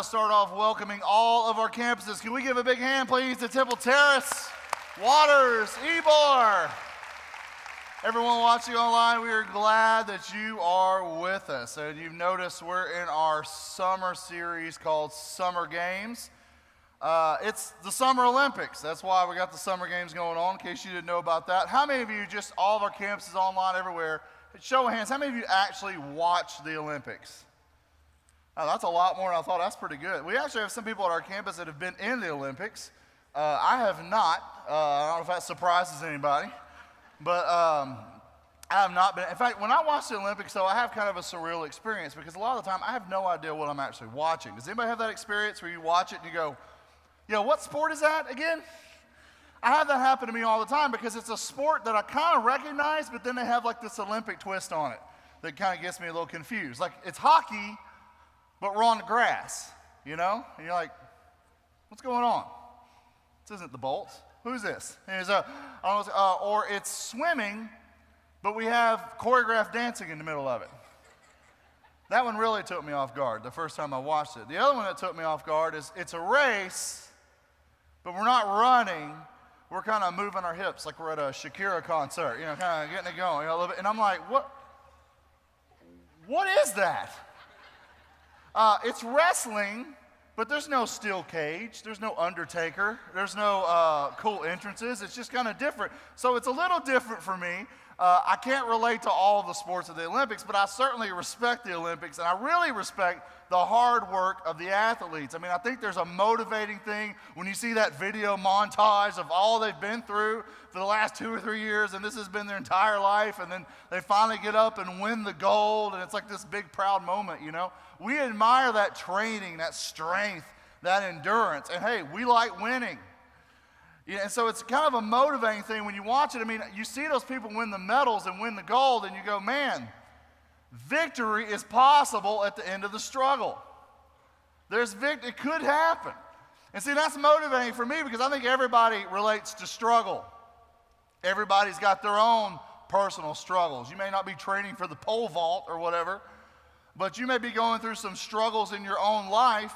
to start off welcoming all of our campuses. Can we give a big hand, please, to Temple Terrace, Waters, Ybor? Everyone watching online, we are glad that you are with us. And you've noticed we're in our summer series called Summer Games. It's the Summer Olympics. That's why we got the Summer Games going on, in case you didn't know about that. How many of you, just all of our campuses online everywhere, show of hands, how many of you actually watch the Olympics? Oh, that's a lot more than I thought. That's pretty good. We actually have some people at our campus that have been in the Olympics. I have not. I don't know if that surprises anybody. But I have not been. In fact, when I watch the Olympics, though, I have kind of a surreal experience because a lot of the time I have no idea what I'm actually watching. Does anybody have that experience where you watch it and you go, what sport is that again? I have that happen to me all the time because it's a sport that I kind of recognize, but then they have like this Olympic twist on it that kind of gets me a little confused. Like it's hockey, but we're on the grass, And you're like, what's going on? This isn't the Bolts. Who's this? Or it's swimming, but we have choreographed dancing in the middle of it. That one really took me off guard the first time I watched it. The other one that took me off guard is it's a race, but we're not running. We're kind of moving our hips like we're at a Shakira concert, kind of getting it going a little bit. And I'm like, what is that? It's wrestling, but there's no steel cage. There's no Undertaker. There's no cool entrances. It's just kind of different. So it's a little different for me. I can't relate to all of the sports of the Olympics, but I certainly respect the Olympics, and I really respect the hard work of the athletes. I mean, I think there's a motivating thing when you see that video montage of all they've been through for the last 2 or 3 years, and this has been their entire life, and then they finally get up and win the gold, and it's like this big proud moment, We admire that training, that strength, that endurance, and hey, we like winning. And so it's kind of a motivating thing when you watch it. I mean, you see those people win the medals and win the gold, and you go, man, victory is possible at the end of the struggle. It could happen. And see, that's motivating for me because I think everybody relates to struggle. Everybody's got their own personal struggles. You may not be training for the pole vault or whatever, but you may be going through some struggles in your own life.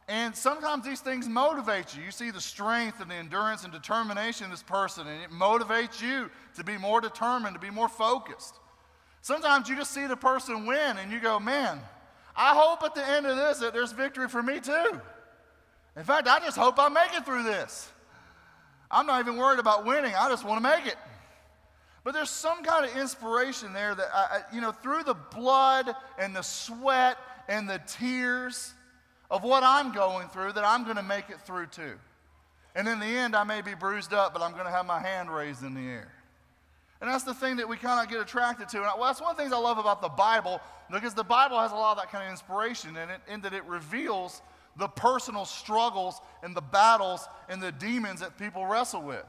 And sometimes these things motivate you. You see the strength and the endurance and determination of this person, and it motivates you to be more determined, to be more focused. Sometimes you just see the person win, and you go, man, I hope at the end of this that there's victory for me too. In fact, I just hope I make it through this. I'm not even worried about winning. I just want to make it. But there's some kind of inspiration there that, through the blood and the sweat and the tears of what I'm going through, that I'm going to make it through too. And in the end, I may be bruised up, but I'm going to have my hand raised in the air. And that's the thing that we kind of get attracted to. And that's one of the things I love about the Bible, because the Bible has a lot of that kind of inspiration in it, in that it reveals the personal struggles and the battles and the demons that people wrestle with.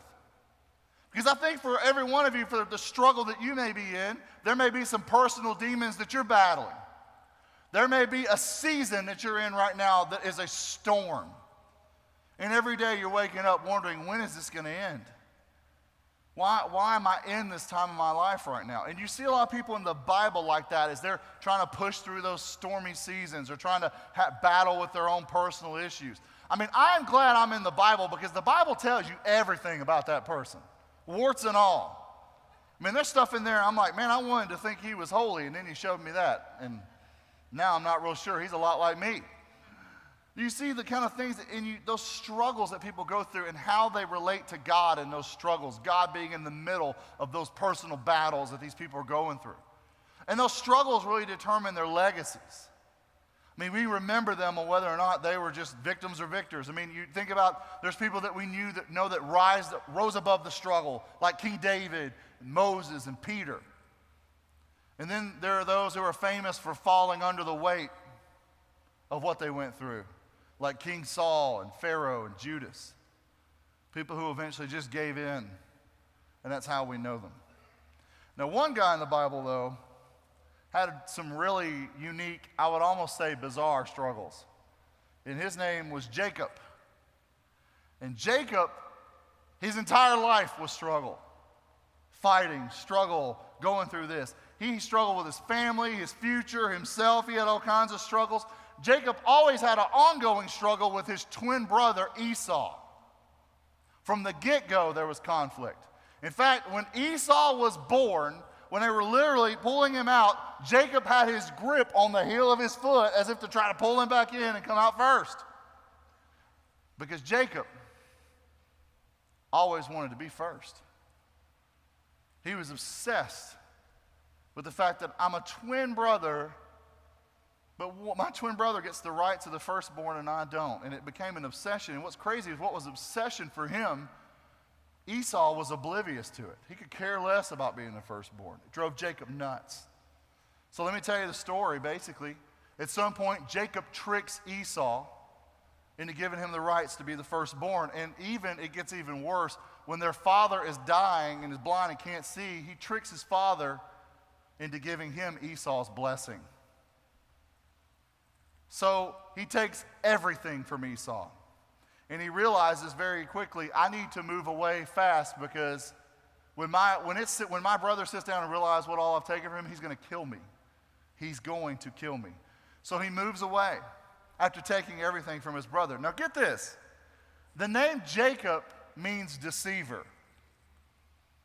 Because I think for every one of you, for the struggle that you may be in, there may be some personal demons that you're battling. There may be a season that you're in right now that is a storm. And every day you're waking up wondering, when is this going to end? Why am I in this time of my life right now? And you see a lot of people in the Bible like that as they're trying to push through those stormy seasons or trying to battle with their own personal issues. I mean, I'm glad I'm in the Bible because the Bible tells you everything about that person, warts and all. I mean, there's stuff in there, I'm like, man, I wanted to think he was holy, and then he showed me that. And now I'm not real sure. He's a lot like me. You see the kind of things those struggles that people go through and how they relate to God in those struggles, God being in the middle of those personal battles that these people are going through. And those struggles really determine their legacies. I mean, we remember them on whether or not they were just victims or victors. I mean, you think about, there's people that we know that rose above the struggle, like King David, and Moses, and Peter. And then there are those who are famous for falling under the weight of what they went through, like King Saul and Pharaoh and Judas. People who eventually just gave in, and that's how we know them. Now, one guy in the Bible, though, had some really unique, I would almost say bizarre struggles. And his name was Jacob. And Jacob, his entire life was struggle. Fighting, struggle, going through this. He struggled with his family, his future, himself. He had all kinds of struggles. Jacob always had an ongoing struggle with his twin brother Esau. From the get-go, there was conflict. In fact, when Esau was born, when they were literally pulling him out, Jacob had his grip on the heel of his foot as if to try to pull him back in and come out first. Because Jacob always wanted to be first. He was obsessed with the fact that I'm a twin brother, but my twin brother gets the rights of the firstborn and I don't. And it became an obsession. And what's crazy is what was obsession for him, Esau was oblivious to it. He could care less about being the firstborn. It drove Jacob nuts. So let me tell you the story, basically. At some point, Jacob tricks Esau into giving him the rights to be the firstborn. And it gets even worse. When their father is dying and is blind and can't see, he tricks his father into giving him Esau's blessing. So he takes everything from Esau. And he realizes very quickly, I need to move away fast because when my brother sits down and realizes what all I've taken from him, he's going to kill me. He's going to kill me. So he moves away after taking everything from his brother. Now get this. The name Jacob means deceiver.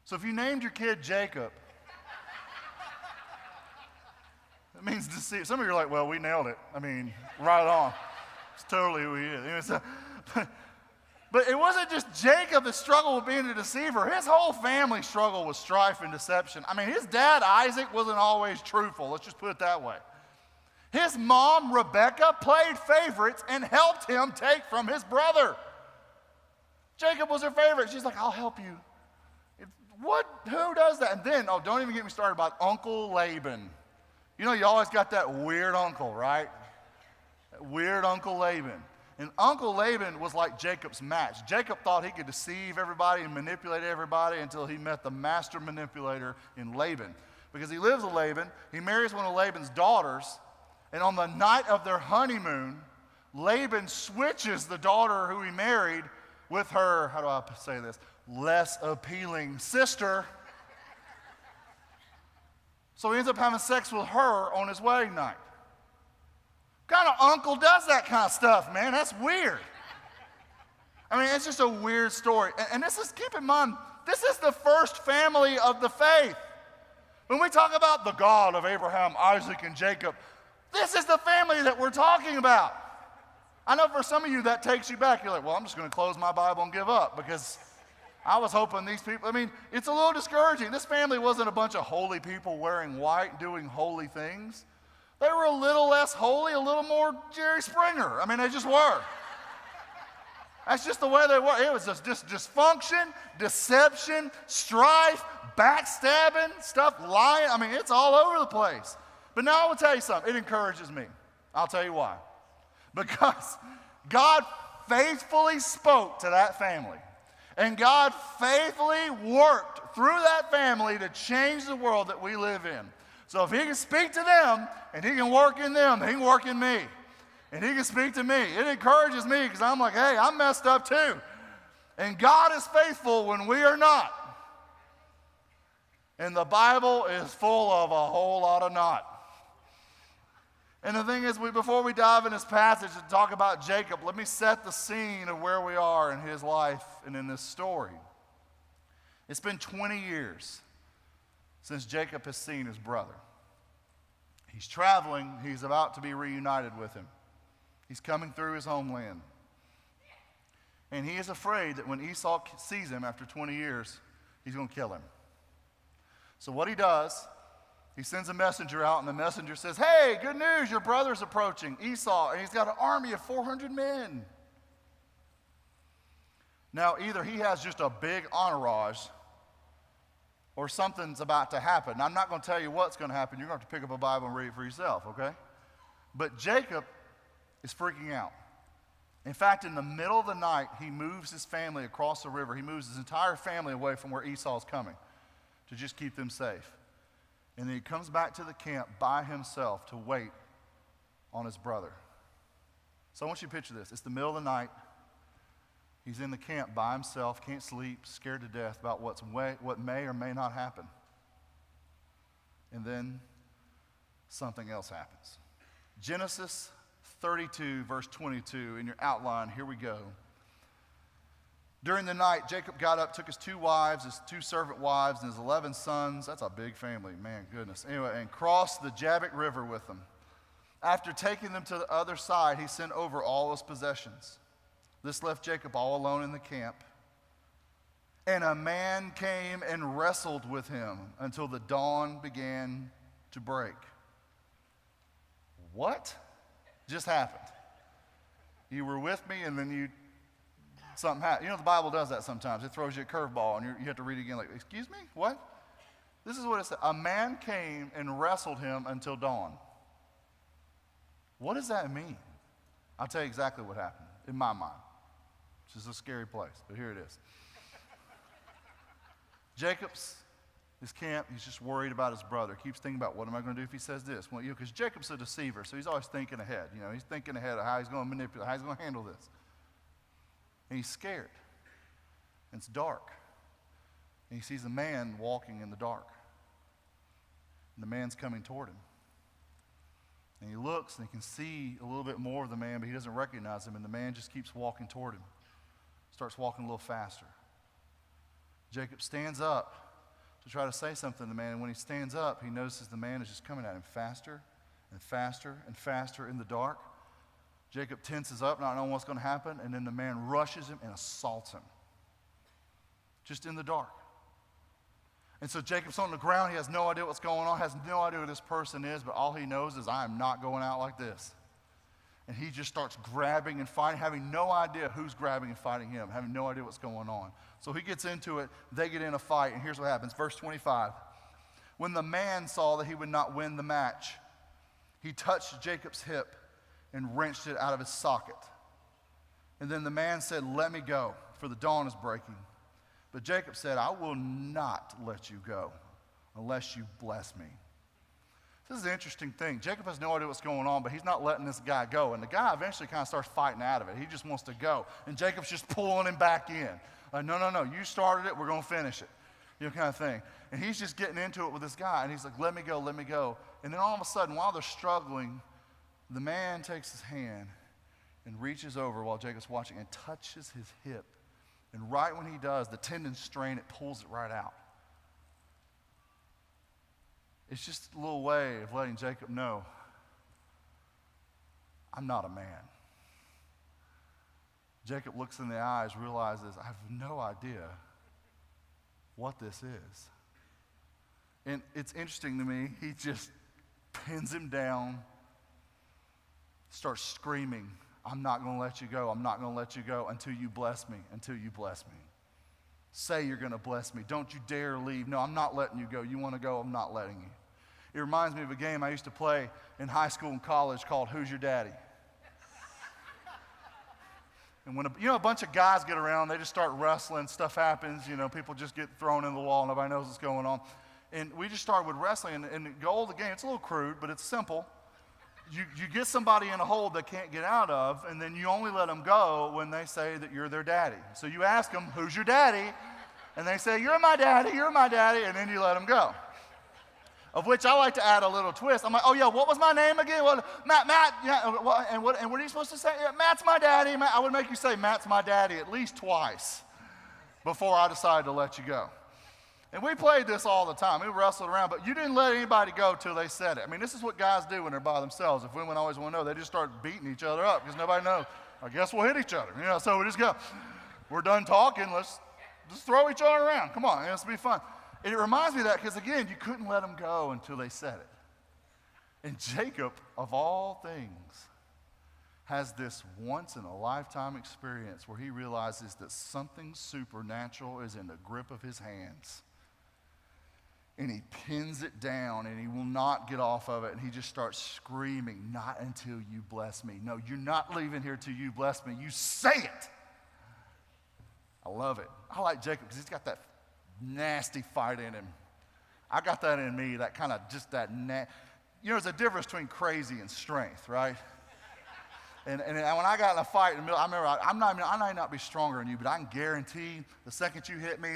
So if you named your kid Jacob, it means deceiver. Some of you are like, well, we nailed it. I mean, right on. It's totally who he is. But it wasn't just Jacob that struggled with being a deceiver. His whole family struggled with strife and deception. I mean, his dad, Isaac, wasn't always truthful. Let's just put it that way. His mom, Rebecca, played favorites and helped him take from his brother. Jacob was her favorite. She's like, I'll help you. What? Who does that? And then, don't even get me started about Uncle Laban. You know, you always got that weird uncle, right? That weird Uncle Laban. And Uncle Laban was like Jacob's match. Jacob thought he could deceive everybody and manipulate everybody until he met the master manipulator in Laban. Because he lives with Laban, he marries one of Laban's daughters, and on the night of their honeymoon, Laban switches the daughter who he married with her, how do I say this, less appealing sister. So he ends up having sex with her on his wedding night. What kind of uncle does that kind of stuff, man? That's weird. I mean, it's just a weird story. And this is, keep in mind, this is the first family of the faith. When we talk about the God of Abraham, Isaac, and Jacob, this is the family that we're talking about. I know for some of you that takes you back. You're like, well, I'm just going to close my Bible and give up because I was hoping these people, I mean, it's a little discouraging. This family wasn't a bunch of holy people wearing white, doing holy things. They were a little less holy, a little more Jerry Springer. I mean, they just were. That's just the way they were. It was just dysfunction, deception, strife, backstabbing, stuff, lying. I mean, it's all over the place. But now I will tell you something. It encourages me. I'll tell you why. Because God faithfully spoke to that family. And God faithfully worked through that family to change the world that we live in. So if he can speak to them and he can work in them, he can work in me. And he can speak to me. It encourages me because I'm like, hey, I'm messed up too. And God is faithful when we are not. And the Bible is full of a whole lot of not. And the thing is, before we dive in this passage and talk about Jacob, let me set the scene of where we are in his life and in this story. It's been 20 years since Jacob has seen his brother. He's traveling. He's about to be reunited with him. He's coming through his homeland. And he is afraid that when Esau sees him after 20 years, he's going to kill him. So what he does, he sends a messenger out, and the messenger says, hey, good news, your brother's approaching, Esau, and he's got an army of 400 men. Now, either he has just a big entourage, or something's about to happen. Now, I'm not going to tell you what's going to happen. You're going to have to pick up a Bible and read it for yourself, okay? But Jacob is freaking out. In fact, in the middle of the night, he moves his family across the river. He moves his entire family away from where Esau's coming to just keep them safe. And then he comes back to the camp by himself to wait on his brother. So I want you to picture this. It's the middle of the night. He's in the camp by himself, can't sleep, scared to death about what may or may not happen. And then something else happens. Genesis 32, verse 22, in your outline. Here we go. During the night, Jacob got up, took his 2 wives, his 2 servant wives, and his 11 sons. That's a big family, man, goodness. Anyway, and crossed the Jabbok River with them. After taking them to the other side, he sent over all his possessions. This left Jacob all alone in the camp. And a man came and wrestled with him until the dawn began to break. What just happened? You were with me and then something happened. You know, the Bible does that sometimes. It throws you a curveball and you have to read it again like, excuse me, what? This is what it said. A man came and wrestled him until dawn. What does that mean? I'll tell you exactly what happened in my mind, which is a scary place, but here it is. Jacob's his camp, he's just worried about his brother. Keeps thinking about, what am I going to do if he says this? Well, because Jacob's a deceiver, so he's always thinking ahead. You know, he's thinking ahead of how he's going to manipulate, how he's going to handle this. And he's scared. And it's dark. And he sees a man walking in the dark. And the man's coming toward him. And he looks and he can see a little bit more of the man, but he doesn't recognize him. And the man just keeps walking toward him. Starts walking a little faster. Jacob stands up to try to say something to the man. And when he stands up, he notices the man is just coming at him faster and faster and faster in the dark. Jacob tenses up, not knowing what's going to happen, and then the man rushes him and assaults him. Just in the dark. And so Jacob's on the ground. He has no idea what's going on, has no idea who this person is, but all he knows is, I am not going out like this. And he just starts grabbing and fighting, having no idea who's grabbing and fighting him, having no idea what's going on. So he gets into it. They get in a fight, and here's what happens. Verse 25. When the man saw that he would not win the match, he touched Jacob's hip and wrenched it out of his socket. And then the man said, let me go, for the dawn is breaking. But Jacob said, I will not let you go unless you bless me. This is an interesting thing. Jacob has no idea what's going on, but he's not letting this guy go. And the guy eventually kind of starts fighting out of it. He just wants to go. And Jacob's just pulling him back in. Like, no, you started it, we're going to finish it. You know, kind of thing. And he's just getting into it with this guy, and he's like, let me go. And then all of a sudden, while they're struggling, the man takes his hand and reaches over while Jacob's watching and touches his hip. And right when he does, the tendon strain, it pulls it right out. It's just a little way of letting Jacob know, I'm not a man. Jacob looks in the eyes, realizes, I have no idea what this is. And it's interesting to me, he just pins him down, starts screaming, I'm not going to let you go. I'm not going to let you go until you bless me, until you bless me. Say you're going to bless me. Don't you dare leave. No, I'm not letting you go. You want to go? I'm not letting you. It reminds me of a game I used to play in high school and college called Who's Your Daddy? And when a bunch of guys get around, they just start wrestling, stuff happens, people just get thrown in the wall, nobody knows what's going on. And we just started with wrestling, and the goal of the game, it's a little crude, but it's simple. You get somebody in a hole they can't get out of, and then you only let them go when they say that you're their daddy. So you ask them, who's your daddy? And they say, you're my daddy, and then you let them go. Of which I like to add a little twist. I'm like, oh yeah, what was my name again? Well, Matt, yeah, and what are you supposed to say? Yeah, Matt's my daddy. I would make you say Matt's my daddy at least twice before I decided to let you go. And we played this all the time. We wrestled around, but you didn't let anybody go till they said it. I mean, this is what guys do when they're by themselves. If women always want to know, they just start beating each other up because nobody knows. I guess we'll hit each other. So we just go, we're done talking, let's just throw each other around. Come on, it's going to be fun. And it reminds me of that because, again, you couldn't let them go until they said it. And Jacob, of all things, has this once-in-a-lifetime experience where he realizes that something supernatural is in the grip of his hands. And he pins it down, and he will not get off of it, and he just starts screaming, not until you bless me. No, you're not leaving here till you bless me. You say it. I love it. I like Jacob because he's got that nasty fight in him. I got that in me, that kind of just that, there's a difference between crazy and strength, right? And when I got in a fight in the middle, I remember I might not be stronger than you, but I can guarantee the second you hit me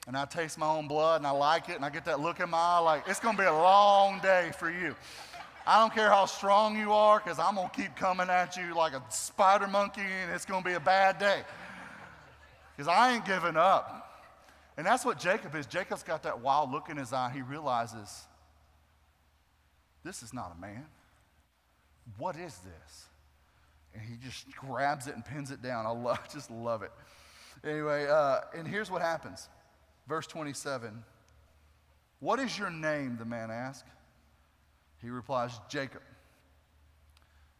and I taste my own blood and I like it and I get that look in my eye, like it's going to be a long day for you. I don't care how strong you are, because I'm going to keep coming at you like a spider monkey, and it's going to be a bad day. Because I ain't giving up. And that's what Jacob is. Jacob's got that wild look in his eye. He realizes, this is not a man. What is this? And he just grabs it and pins it down. Just love it. Anyway, and here's what happens. Verse 27. What is your name, the man asked. He replies, Jacob.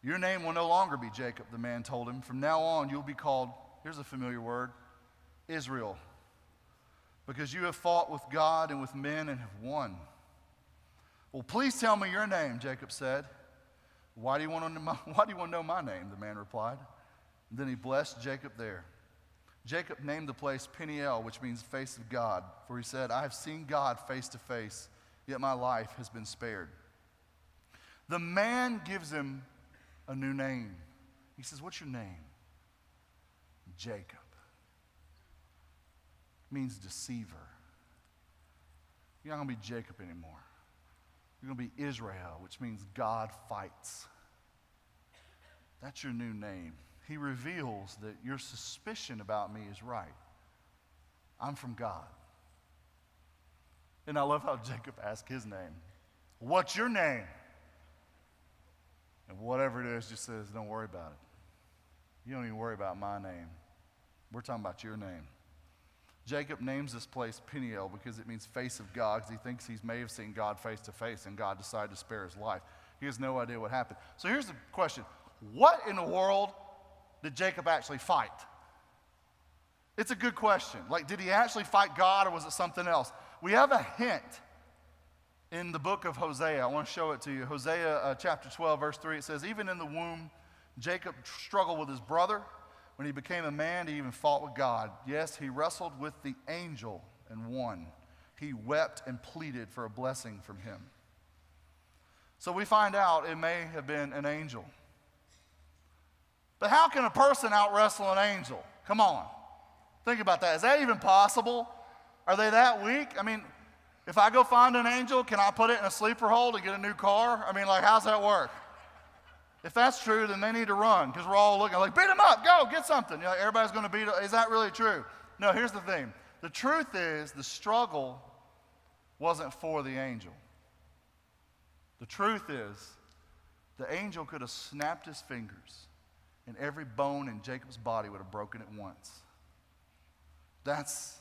Your name will no longer be Jacob, the man told him. From now on, you'll be called, here's a familiar word, Israel. Because you have fought with God and with men and have won. Well, please tell me your name, Jacob said. Why do you want to know my name? The man replied. And then he blessed Jacob there. Jacob named the place Peniel, which means face of God. For he said, I have seen God face to face, yet my life has been spared. The man gives him a new name. He says, what's your name? Jacob. It means deceiver. You're not going to be Jacob anymore. You're going to be Israel, which means God fights. That's your new name. He reveals that your suspicion about me is right. I'm from God. And I love how Jacob asked his name. What's your name? And whatever it is, just says, don't worry about it. You don't even worry about my name. We're talking about your name. Jacob names this place Peniel because it means face of God, because he thinks he may have seen God face to face, and God decided to spare his life. He has no idea what happened. So here's the question. What in the world did Jacob actually fight? It's a good question. Like, did he actually fight God, or was it something else? We have a hint in the book of Hosea. I want to show it to you. Hosea chapter 12, verse 3, it says, even in the womb, Jacob struggled with his brother. When he became a man, he even fought with God. Yes, he wrestled with the angel and won. He wept and pleaded for a blessing from him. So we find out it may have been an angel. But how can a person out-wrestle an angel? Come on. Think about that. Is that even possible? Are they that weak? I mean, if I go find an angel, can I put it in a sleeper hole to get a new car? I mean, like, how's that work? If that's true, then they need to run, because we're all looking like, beat him up, go, get something. Like, everybody's going to beat him. Is that really true? No, here's the thing. The truth is the struggle wasn't for the angel. The truth is the angel could have snapped his fingers, and every bone in Jacob's body would have broken at once. That's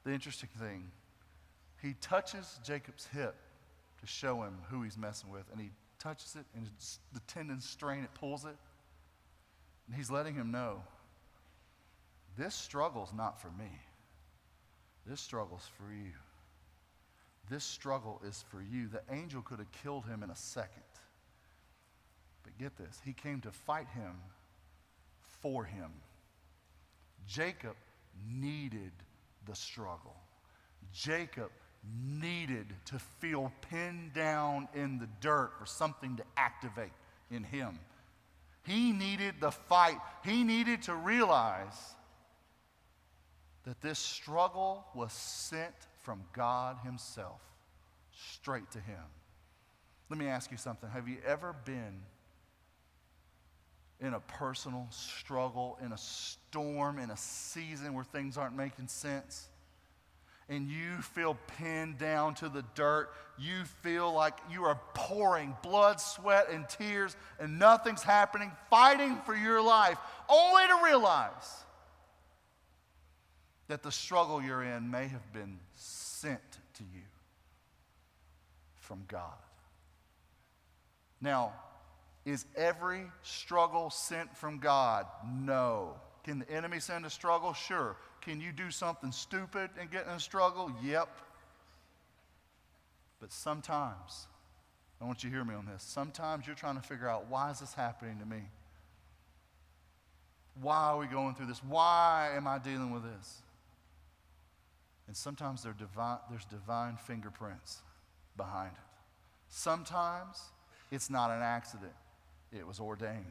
the interesting thing. He touches Jacob's hip to show him who he's messing with, and he touches it, and the tendons strain, it pulls it. And he's letting him know, this struggle's not for me. This struggle's for you. This struggle is for you. The angel could have killed him in a second. But get this, he came to fight him for him. Jacob needed the struggle. Jacob needed to feel pinned down in the dirt for something to activate in him. He needed the fight. He needed to realize that this struggle was sent from God himself straight to him. Let me ask you something. Have you ever been in a personal struggle, in a storm, in a season where things aren't making sense? And you feel pinned down to the dirt. You feel like you are pouring blood, sweat, and tears, and nothing's happening, fighting for your life, only to realize that the struggle you're in may have been sent to you from God. Now, is every struggle sent from God? No. Can the enemy send a struggle? Sure. Can you do something stupid and get in a struggle? Yep. But sometimes, I want you to hear me on this, sometimes you're trying to figure out, why is this happening to me? Why are we going through this? Why am I dealing with this? And sometimes there's divine fingerprints behind it. Sometimes it's not an accident. It was ordained.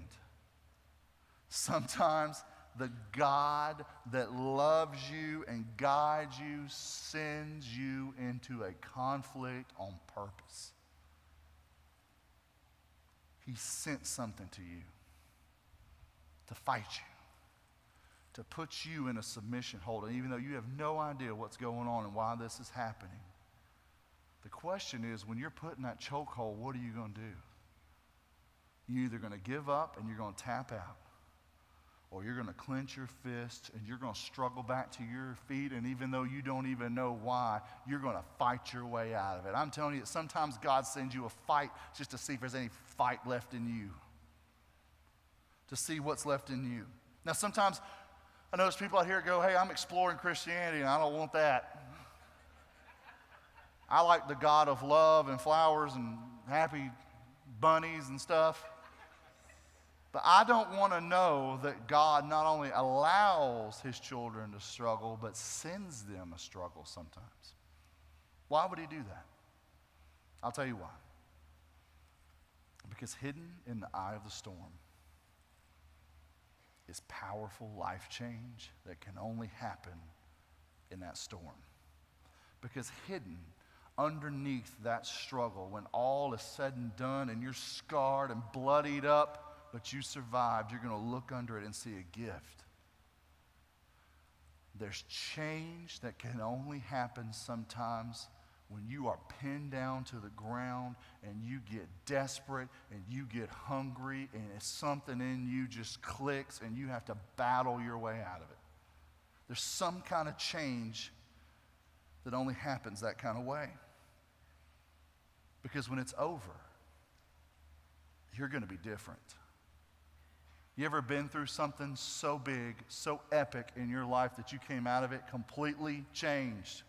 Sometimes the God that loves you and guides you sends you into a conflict on purpose. He sent something to you to fight you, to put you in a submission hold. And even though you have no idea what's going on and why this is happening, the question is, when you're put in that chokehold, what are you going to do? You're either going to give up and you're going to tap out, or you're going to clench your fists and you're going to struggle back to your feet, and even though you don't even know why, you're going to fight your way out of it. I'm telling you, sometimes God sends you a fight just to see if there's any fight left in you, to see what's left in you. Now, sometimes I notice people out here go, hey, I'm exploring Christianity, and I don't want that. I like the God of love and flowers and happy bunnies and stuff. But I don't want to know that God not only allows his children to struggle, but sends them a struggle sometimes. Why would he do that? I'll tell you why. Because hidden in the eye of the storm is powerful life change that can only happen in that storm. Because hidden underneath that struggle, when all is said and done and you're scarred and bloodied up, but you survived, you're going to look under it and see a gift. There's change that can only happen sometimes when you are pinned down to the ground and you get desperate and you get hungry and something in you just clicks and you have to battle your way out of it. There's some kind of change that only happens that kind of way. Because when it's over, you're going to be different. You ever been through something so big, so epic in your life that you came out of it completely changed?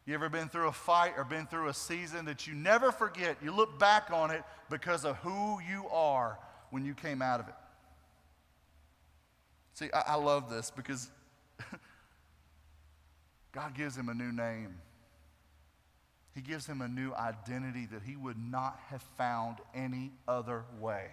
You ever been through a fight or been through a season that you never forget? You look back on it because of who you are when you came out of it. See, I love this because God gives him a new name. He gives him a new identity that he would not have found any other way.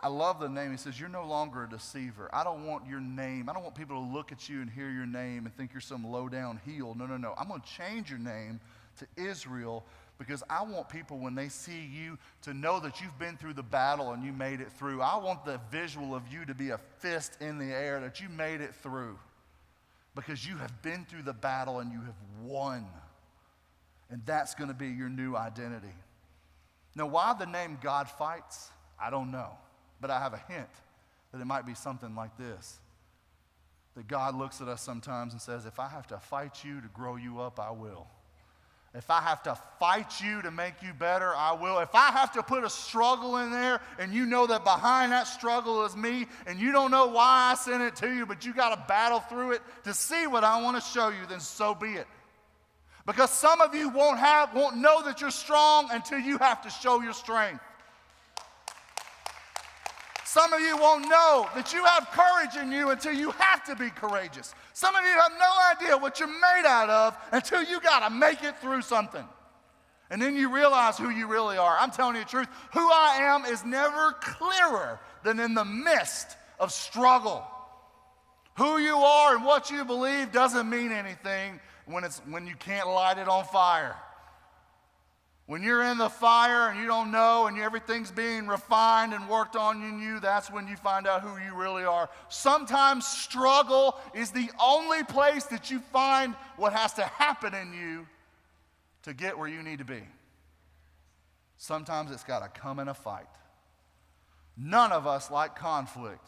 I love the name. He says, you're no longer a deceiver. I don't want your name. I don't want people to look at you and hear your name and think you're some low-down heel. No. I'm going to change your name to Israel because I want people, when they see you, to know that you've been through the battle and you made it through. I want the visual of you to be a fist in the air, that you made it through because you have been through the battle and you have won. And that's going to be your new identity. Now, why the name God Fights, I don't know. But I have a hint that it might be something like this. That God looks at us sometimes and says, if I have to fight you to grow you up, I will. If I have to fight you to make you better, I will. If I have to put a struggle in there and you know that behind that struggle is me and you don't know why I sent it to you, but you got to battle through it to see what I want to show you, then so be it. Because some of you won't know that you're strong until you have to show your strength. Some of you won't know that you have courage in you until you have to be courageous. Some of you have no idea what you're made out of until you got to make it through something. And then you realize who you really are. I'm telling you the truth. Who I am is never clearer than in the midst of struggle. Who you are and what you believe doesn't mean anything when you can't light it on fire. When you're in the fire and you don't know and everything's being refined and worked on in you, that's when you find out who you really are. Sometimes struggle is the only place that you find what has to happen in you to get where you need to be. Sometimes it's got to come in a fight. None of us like conflict,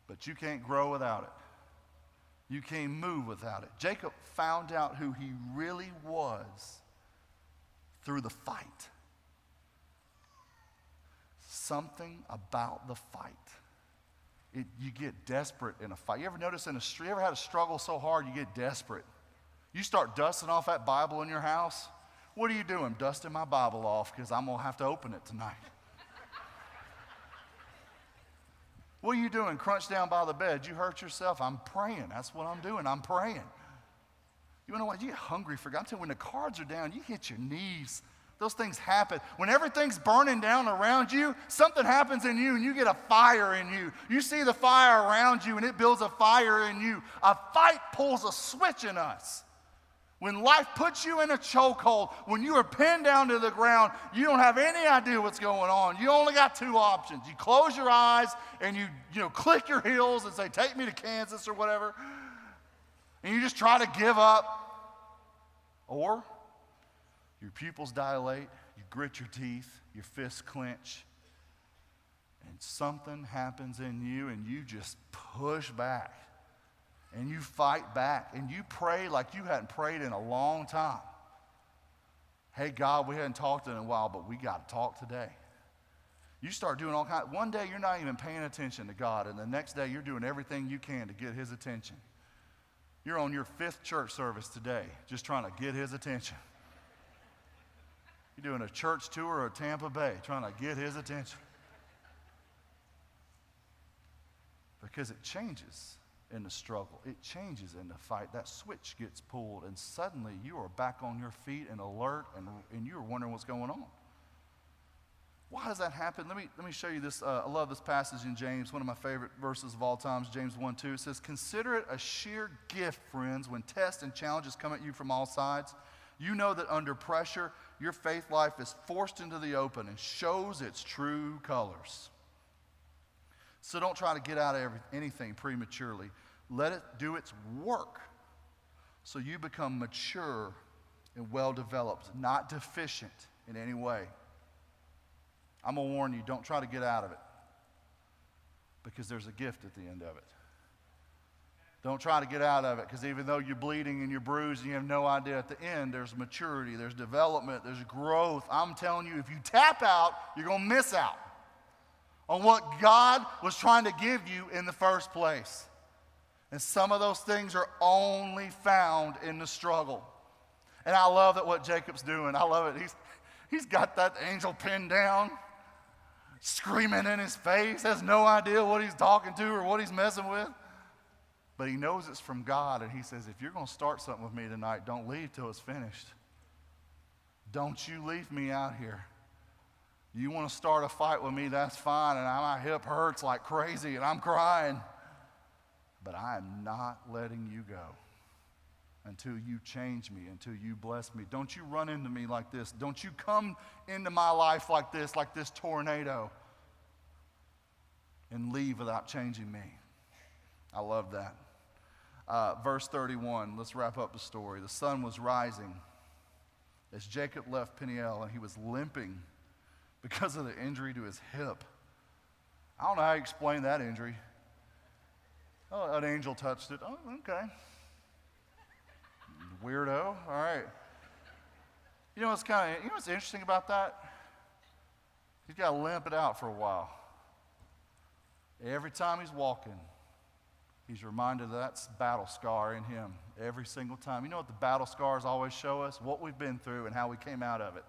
but you can't grow without it. You can't move without it. Jacob found out who he really was through the fight. Something about the fight. You get desperate in a fight. You ever notice you ever had a struggle so hard you get desperate? You start dusting off that Bible in your house. What are you doing? Dusting my Bible off because I'm going to have to open it tonight. What are you doing? Crunched down by the bed. You hurt yourself. I'm praying. That's what I'm doing. I'm praying. You know what? You get hungry for God. I'm telling you, when the cards are down, you hit your knees. Those things happen. When everything's burning down around you, something happens in you and you get a fire in you. You see the fire around you and it builds a fire in you. A fight pulls a switch in us. When life puts you in a chokehold, when you are pinned down to the ground, you don't have any idea what's going on. You only got two options. You close your eyes and you click your heels and say, take me to Kansas or whatever. And you just try to give up. Or your pupils dilate, you grit your teeth, your fists clench, and something happens in you and you just push back. And you fight back, and you pray like you hadn't prayed in a long time. Hey, God, we hadn't talked in a while, but we got to talk today. You start doing all kinds. One day, you're not even paying attention to God, and the next day, you're doing everything you can to get his attention. You're on your 5th church service today, just trying to get his attention. You're doing a church tour of Tampa Bay, trying to get his attention. Because it changes in the struggle. It changes in the fight. That switch gets pulled, and suddenly you are back on your feet and alert, and you're wondering what's going on. Why does that happen? Let me show you this. I love this passage in James, one of my favorite verses of all time, James 1:2. It says, consider it a sheer gift, friends, when tests and challenges come at you from all sides. You know that under pressure, your faith life is forced into the open and shows its true colors. So don't try to get out of anything prematurely. Let it do its work so you become mature and well-developed, not deficient in any way. I'm going to warn you, don't try to get out of it because there's a gift at the end of it. Don't try to get out of it because even though you're bleeding and you're bruised and you have no idea, at the end there's maturity, there's development, there's growth. I'm telling you, if you tap out, you're going to miss out on what God was trying to give you in the first place. And some of those things are only found in the struggle. And I love that what Jacob's doing. I love it. He's got that angel pinned down, screaming in his face, has no idea what he's talking to or what he's messing with. But he knows it's from God, and he says, if you're going to start something with me tonight, don't leave till it's finished. Don't you leave me out here. You want to start a fight with me, that's fine, and my hip hurts like crazy, and I'm crying. But I am not letting you go until you change me, until you bless me. Don't you run into me like this. Don't you come into my life like this tornado, and leave without changing me. I love that. Verse 31, let's wrap up the story. The sun was rising as Jacob left Peniel, and he was limping because of the injury to his hip. I don't know how you explain that injury. Oh, an angel touched it. Oh, okay. Weirdo. All right. You know what's interesting about that? He's got to limp it out for a while. Every time he's walking, he's reminded of that battle scar in him every single time. You know what the battle scars always show us? What we've been through and how we came out of it.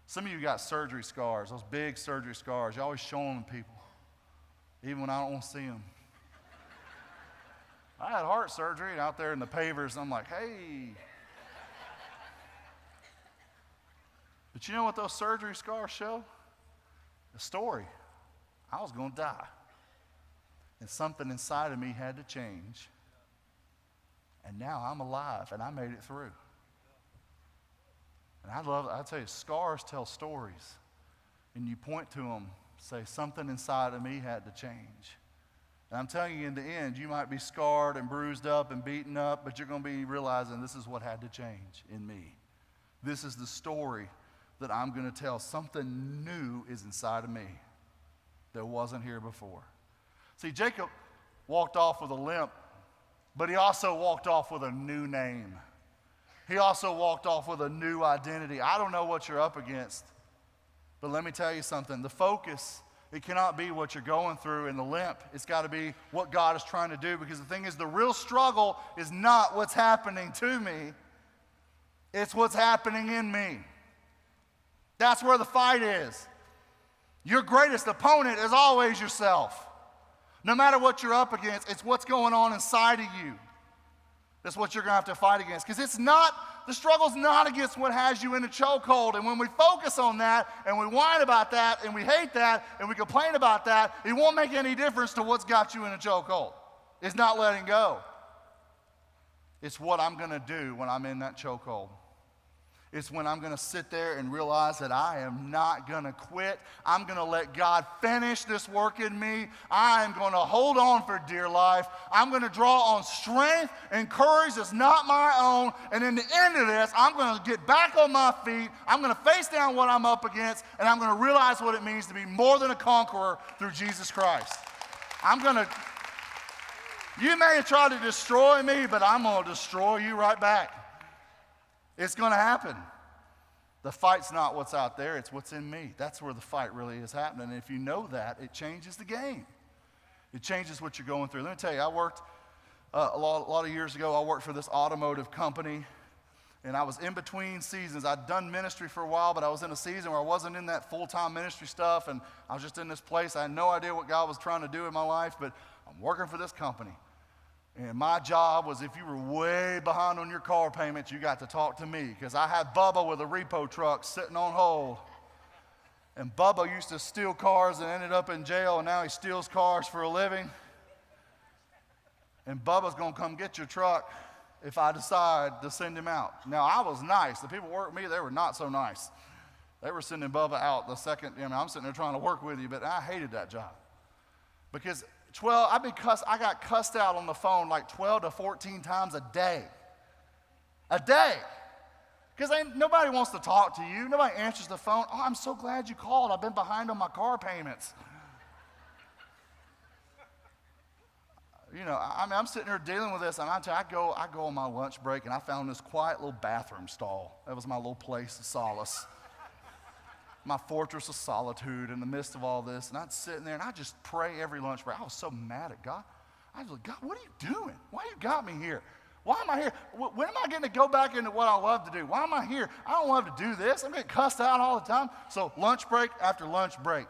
Some of you got surgery scars, those big surgery scars. You always show them to people, even when I don't want to see them. I had heart surgery and out there in the pavers, I'm like, hey. But you know what those surgery scars show? The story. I was going to die. And something inside of me had to change. And now I'm alive, and I made it through. And I tell you, scars tell stories. And you point to them, say, something inside of me had to change. And I'm telling you, in the end, you might be scarred and bruised up and beaten up, but you're going to be realizing this is what had to change in me. This is the story that I'm going to tell. Something new is inside of me that wasn't here before. See, Jacob walked off with a limp, but he also walked off with a new name. He also walked off with a new identity. I don't know what you're up against, but let me tell you something. The focus, it cannot be what you're going through in the limp. It's got to be what God is trying to do, because the thing is, the real struggle is not what's happening to me. It's what's happening in me. That's where the fight is. Your greatest opponent is always yourself. No matter what you're up against, it's what's going on inside of you. That's what you're going to have to fight against. Because the struggle's not against what has you in a chokehold. And when we focus on that, and we whine about that, and we hate that, and we complain about that, it won't make any difference to what's got you in a chokehold. It's not letting go. It's what I'm going to do when I'm in that chokehold. It's when I'm going to sit there and realize that I am not going to quit. I'm going to let God finish this work in me. I am going to hold on for dear life. I'm going to draw on strength and courage that's not my own. And in the end of this, I'm going to get back on my feet. I'm going to face down what I'm up against, and I'm going to realize what it means to be more than a conqueror through Jesus Christ. You may have tried to destroy me, but I'm going to destroy you right back. It's going to happen. The fight's not what's out there, it's what's in me. That's where the fight really is happening. And if you know that, it changes the game. It changes what you're going through. Let me tell you, I worked a lot of years ago, I worked for this automotive company, and I was in between seasons. I'd done ministry for a while, but I was in a season where I wasn't in that full-time ministry stuff, and I was just in this place. I had no idea what God was trying to do in my life, but I'm working for this company. And my job was, if you were way behind on your car payments, you got to talk to me, because I had Bubba with a repo truck sitting on hold. And Bubba used to steal cars and ended up in jail, and now he steals cars for a living. And Bubba's going to come get your truck if I decide to send him out. Now, I was nice. The people who worked with me, they were not so nice. They were sending Bubba out the second, I'm sitting there trying to work with you, but I hated that job. Because I got cussed out on the phone like 12 to 14 times a day. A day. Because nobody wants to talk to you. Nobody answers the phone. Oh, I'm so glad you called. I've been behind on my car payments. I'm sitting here dealing with this, and I go on my lunch break, and I found this quiet little bathroom stall. That was my little place of solace. My fortress of solitude in the midst of all this. And I'd sit in there and I'd just pray every lunch break. I was so mad at God. I was like, God, what are you doing? Why you got me here? Why am I here? When am I getting to go back into what I love to do? Why am I here? I don't love to do this. I'm getting cussed out all the time. So lunch break after lunch break,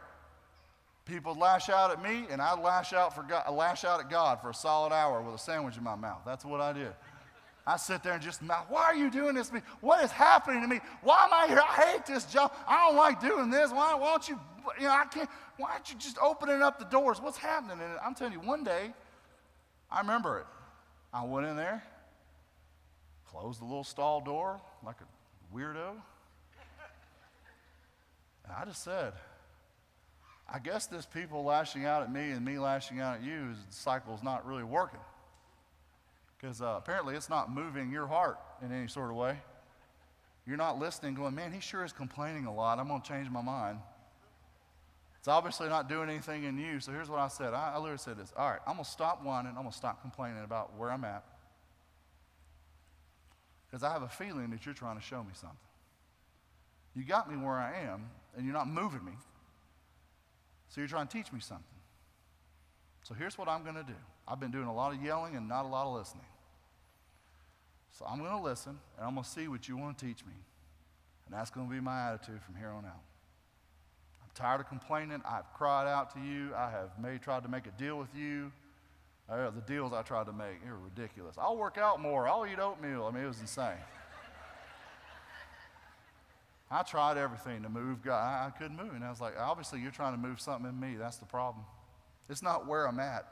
people would lash out at me, and I'd lash out at God for a solid hour with a sandwich in my mouth. That's what I did. I sit there and just mouth, why are you doing this to me? What is happening to me? Why am I here? I hate this job. I don't like doing this. Why don't you, why aren't you just opening up the doors? What's happening? And I'm telling you, one day, I remember it. I went in there, closed the little stall door like a weirdo, and I just said, I guess this people lashing out at me and me lashing out at you, the cycle's not really working. Because apparently it's not moving your heart in any sort of way. You're not listening, going, man, he sure is complaining a lot. I'm going to change my mind. It's obviously not doing anything in you. So here's what I said. I literally said this. All right, I'm going to stop whining. I'm going to stop complaining about where I'm at. Because I have a feeling that you're trying to show me something. You got me where I am, and you're not moving me. So you're trying to teach me something. So here's what I'm going to do. I've been doing a lot of yelling and not a lot of listening. So I'm going to listen, and I'm going to see what you want to teach me. And that's going to be my attitude from here on out. I'm tired of complaining. I've cried out to you. I have tried to make a deal with you. The deals I tried to make, they were ridiculous. I'll work out more. I'll eat oatmeal. It was insane. I tried everything to move God. I couldn't move. And I was like, obviously you're trying to move something in me. That's the problem. It's not where I'm at.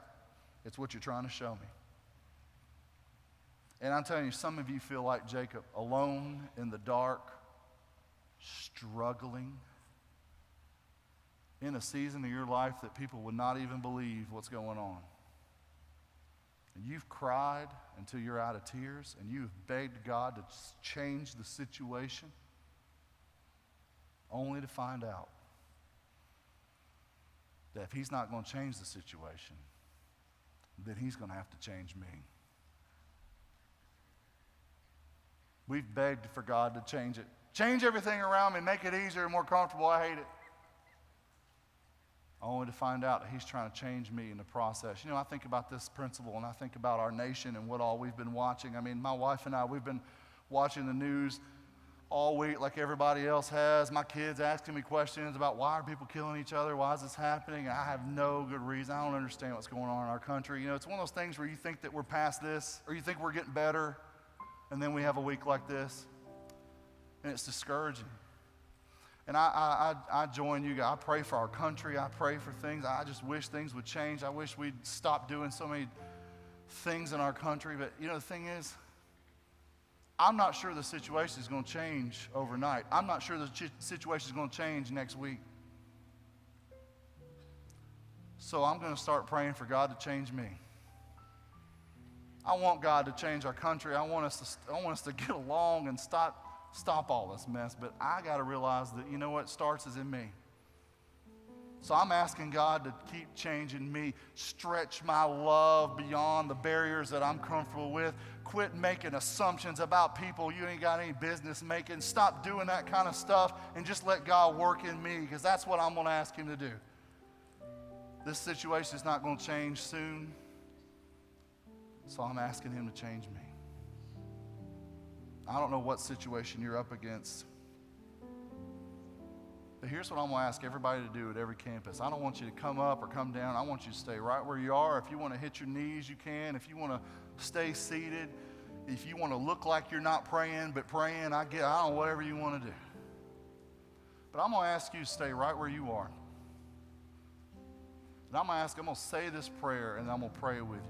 It's what you're trying to show me. And I'm telling you, some of you feel like Jacob, alone in the dark, struggling, in a season of your life that people would not even believe what's going on. And you've cried until you're out of tears, and you've begged God to change the situation, only to find out that if he's not going to change the situation, then he's going to have to change me. We've begged for God to change it. Change everything around me, make it easier and more comfortable. I hate it. Only to find out that he's trying to change me in the process. I think about this principle, and I think about our nation and what all we've been watching. My wife and I, we've been watching the news all week like everybody else has. My kids asking me questions about why are people killing each other? Why is this happening? And I have no good reason. I don't understand what's going on in our country. It's one of those things where you think that we're past this, or you think we're getting better, and then we have a week like this, and it's discouraging. And I join you guys. I pray for our country. I pray for things. I just wish things would change. I wish we'd stop doing so many things in our country. But the thing is, I'm not sure the situation is going to change overnight. I'm not sure the situation is going to change next week. So I'm going to start praying for God to change me. I want God to change our country. I want us to get along and stop all this mess. But I got to realize that, you know what starts is in me. So I'm asking God to keep changing me, stretch my love beyond the barriers that I'm comfortable with. Quit making assumptions about people you ain't got any business making. Stop doing that kind of stuff and just let God work in me, because that's what I'm going to ask him to do. This situation is not going to change soon, so I'm asking him to change me. I don't know what situation you're up against, but here's what I'm going to ask everybody to do at every campus. I don't want you to come up or come down. I want you to stay right where you are. If you want to hit your knees, you can. If you want to stay seated, if you want to look like you're not praying but praying, I don't know, whatever you want to do. But I'm going to ask you to stay right where you are. And I'm going to say this prayer, and I'm going to pray it with you.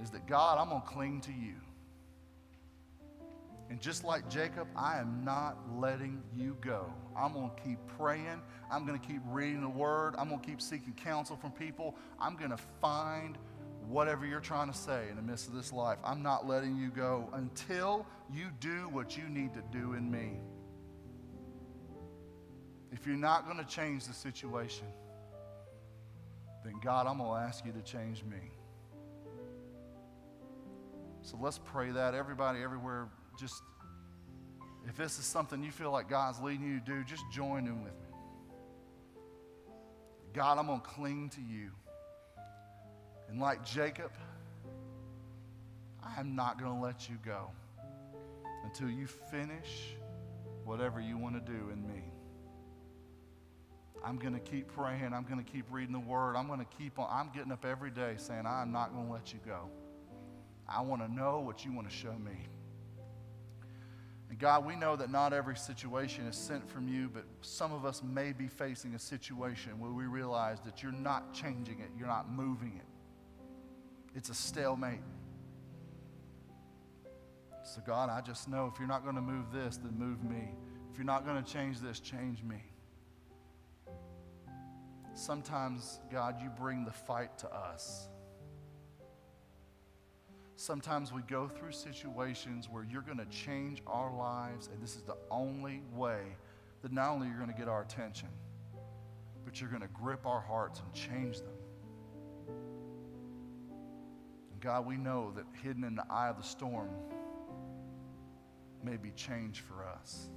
Is that, God, I'm going to cling to you. And just like Jacob, I am not letting you go. I'm going to keep praying. I'm going to keep reading the word. I'm going to keep seeking counsel from people. I'm going to find whatever you're trying to say in the midst of this life. I'm not letting you go until you do what you need to do in me. If you're not going to change the situation, then God, I'm going to ask you to change me. So let's pray that. Everybody, everywhere, just, if this is something you feel like God's leading you to do, just join in with me. God, I'm going to cling to you. And like Jacob, I am not going to let you go until you finish whatever you want to do in me. I'm going to keep praying. I'm going to keep reading the word. I'm getting up every day saying, I'm not going to let you go. I want to know what you want to show me. And God, we know that not every situation is sent from you, but some of us may be facing a situation where we realize that you're not changing it. You're not moving it. It's a stalemate. So God, I just know if you're not going to move this, then move me. If you're not going to change this, change me. Sometimes, God, you bring the fight to us. Sometimes we go through situations where you're going to change our lives, and this is the only way that not only you're going to get our attention, but you're going to grip our hearts and change them. And God, we know that hidden in the eye of the storm may be change for us.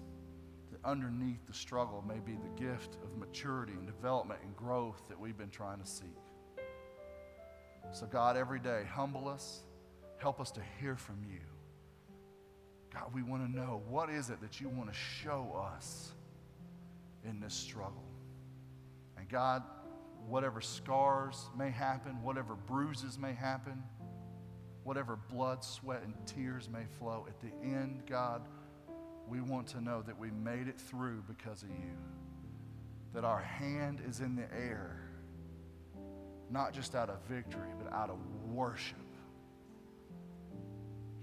That underneath the struggle may be the gift of maturity and development and growth that we've been trying to seek. So God, every day, humble us. Help us to hear from you. God, we want to know, what is it that you want to show us in this struggle? And God, whatever scars may happen, whatever bruises may happen, whatever blood, sweat, and tears may flow, at the end, God, we want to know that we made it through because of you. That our hand is in the air, not just out of victory, but out of worship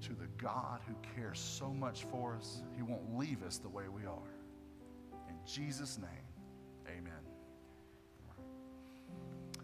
to the God who cares so much for us. He won't leave us the way we are. In Jesus' name.